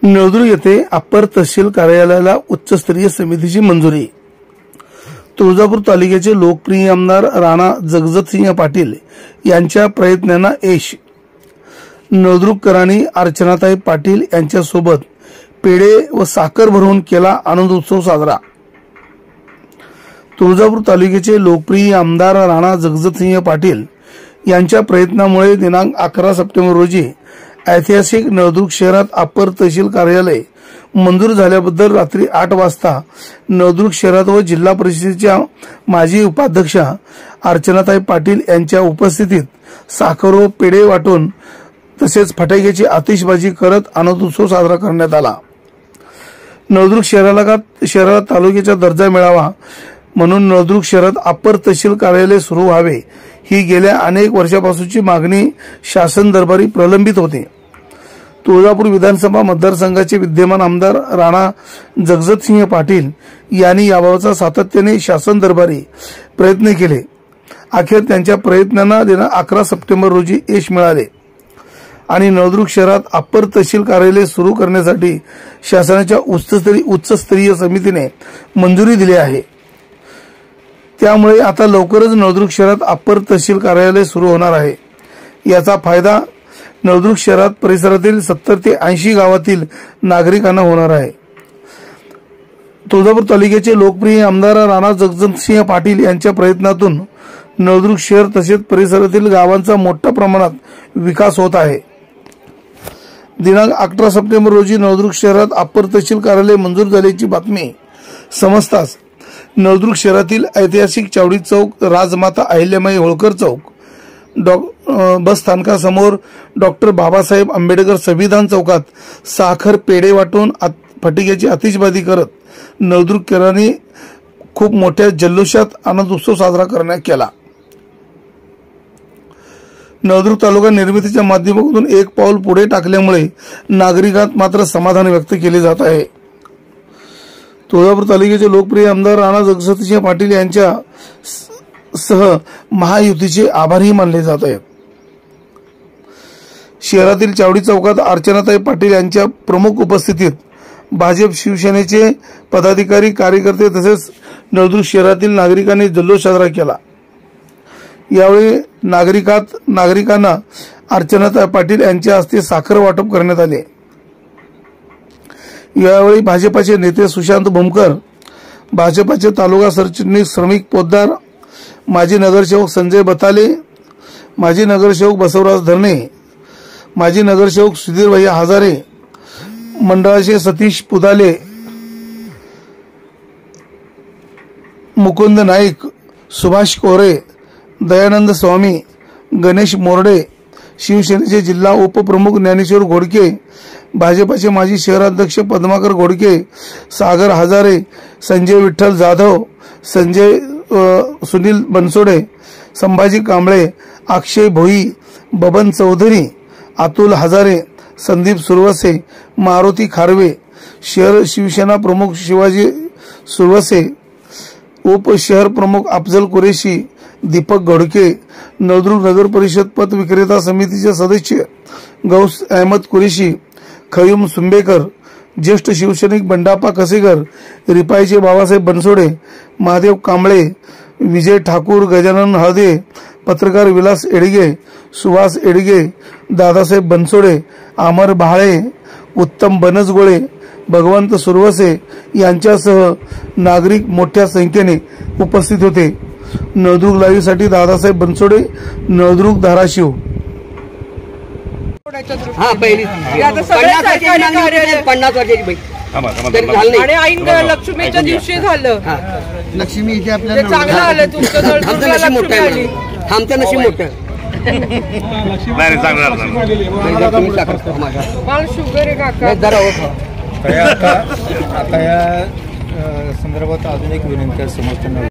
नळदुर्ग येथे अप्पर तहसील कार्यालयाला उच्चस्तरीय समितीची मंजुरी। तुळजापूर तालुक्याचे लोकप्रिय आमदार राणा जगजितसिंह पाटील यांच्या प्रयत्नांना यश। नळदुर्गकरांनी अर्चनाताई पाटील यांच्यासोबत पेढे व साखर भरून केला आनंद उत्सव साजरा। तुळजापूर तालुक्याचे लोकप्रिय आमदार राणा जगजितसिंह पाटील यांच्या प्रयत्नामुळे दिनांक 11 सप्टेंबर रोजी ऐतिहासिक नळदुर्ग शहरात अप्पर तहसील कार्यालय मंजूर झाल्याबद्दल रात्री 8 वाजता नळदुर्ग शहरात व जिल्हा परिषदेच्या माजी उपाध्यक्षा अर्चनाताई पाटील यांच्या उपस्थितीत साखर व पेढे वाटून तसेच फटाक्याची आतिषबाजी करत आनंद उत्सव साजरा करण्यात आला। नळदुर्ग शहराला तालुक्याचा दर्जा मिळावा म्हणून नळदुर्ग शहरात अप्पर तहसील कार्यालय सुरू व्हावे ही गेल्या अनेक वर्षापासूनची मागणी शासन दरबारी प्रलंबित होती। तुळजापूर विधानसभा मतदारसंघाचे विद्यमान आमदार राणा जगजितसिंह पाटील यांनी याबाबतचा सातत्याने शासन दरबारी प्रयत्न केले। अखेर त्यांच्या प्रयत्नांना दिनांक 11 सप्टेंबर रोजी यश मिळाले आणि नळदुर्ग शहरात अप्पर तहसील कार्यालय सुरू करण्यासाठी शासनाच्या उच्चस्तरीय समितीने मंजुरी दिली आहे। त्यामुळे आता लवकरच नळदुर्ग शहरात अप्पर तहसील कार्यालय सुरू होणार आहे। याचा फायदा नळदुर्ग शहरात परिसरातील 70 ते 80 गावातील नागरिकांना होणार आहे। तुळजापूर तालुक्याचे लोकप्रिय आमदार राणा जगजितसिंह पाटील यांच्या प्रयत्नातून नळदुर्ग शहर तसेच परिसरातील गावांचा मोठ्या प्रमाणात विकास होत आहे। दिनांक 11 सप्टेंबर रोजी नळदुर्ग शहरात अप्पर तहसील कार्यालय मंजूर झाल्याची बातमी समजताच नळदुर्ग शहरातील ऐतिहासिक चावडी चौक, राजमाता अहिल्याबाई होळकर चौक, बस स्थानकासमोर डॉक्टर बाबासाहेब आंबेडकर संविधान चौकात साखर पेढे वाटून फटाक्याची आतिषबाजी करत नळदुर्गकरांनी खूप मोठ्या जल्लोषात आनंद उत्सव साजरा करण्यात केला। नळदुर्ग तालुका निर्मितीच्या माध्यमातून एक पाऊल पुढे टाकल्यामुळे नागरिकांत मात्र समाधान व्यक्त केले जात आहे। तुळजापूर तालुक्याचे लोकप्रिय आमदार राणा जगजितसिंह पाटील यांच्या सह महायुतीचे आभारी मानले जात आहेत। शहरातील चावडी चौकात अर्चनाताई पाटील यांच्या प्रमुख उपस्थितीत भाजप शिवसेनेचे पदाधिकारी, कार्यकर्ते तसेच नळदुर्ग शहरातील नागरिकांनी जल्लोष साजरा केला। यावेळी नागरिकांना अर्चनाताई पाटील यांच्या हस्ते साखर वाटप करण्यात आले। यावेळी भाजपाचे नेते सुशांत भूमकर, भाजपाचे तालुका सरचिटणीस श्रमिक पोद्दार, माजी नगरसेवक संजय बताले, माजी नगरसेवक बसवराज धरणे, माजी नगरसेवक सुधीर भैया हजारे, मंडळाचे सतीश पुदाले, मुकुंद नाईक, सुभाष कोरे, दयानंद स्वामी, गणेश मोरडे, शिवसेनेचे जिल्हा उपप्रमुख ज्ञानेश्वर घोडके, भाजपाचे माजी शहराध्यक्ष पद्माकर घोडके, सागर हजारे, संजय विठ्ठल जाधव, सुनील बनसोडे, संभाजी कांबळे, अक्षय भोई, बबन चौधरी, अतुल हजारे, संदीप सुरवसे, मारुती खारवे, शहर शिवसेना प्रमुख शिवाजी सुरवसे, उप शहर प्रमुख अफजल कुरेशी, दीपक घोडके, नळदुर्ग नगर परिषद पत विक्रेता समितीचे सदस्य गौस अहमद कुरेशी, खयूम सुंबेकर, ज्येष्ठ शिवसैनिक बंडाप्पा कसेकर, रिपाईचे बाबासाहेब बनसोडे, महादेव कांबळे, विजय ठाकूर, गजानन हळदे, पत्रकार विलास एडगे, सुहास एडगे, दादासाहेब बनसोडे, अमर भाळे, उत्तम बनसगोळे, भगवंत सुरवसे यांच्यासह नागरिक मोठ्या संख्येने उपस्थित होते। नळदुर्ग लाईव्ह साठी दादासाहेब बनसोडे, नळदुर्ग, धाराशिव। हाँ पहिली 50 वर्षाची बाई आणि ऐन लक्ष्मीच्या दिवशी झालं। लक्ष्मी इथे आपल्याला चांगलं आलं तुमचं नळदुर्गला लक्ष्मी आली। आमचं नशीब मोठं मला शुगर आहे काका जरा होत। आता या संदर्भात अजून एक विनंती समजताना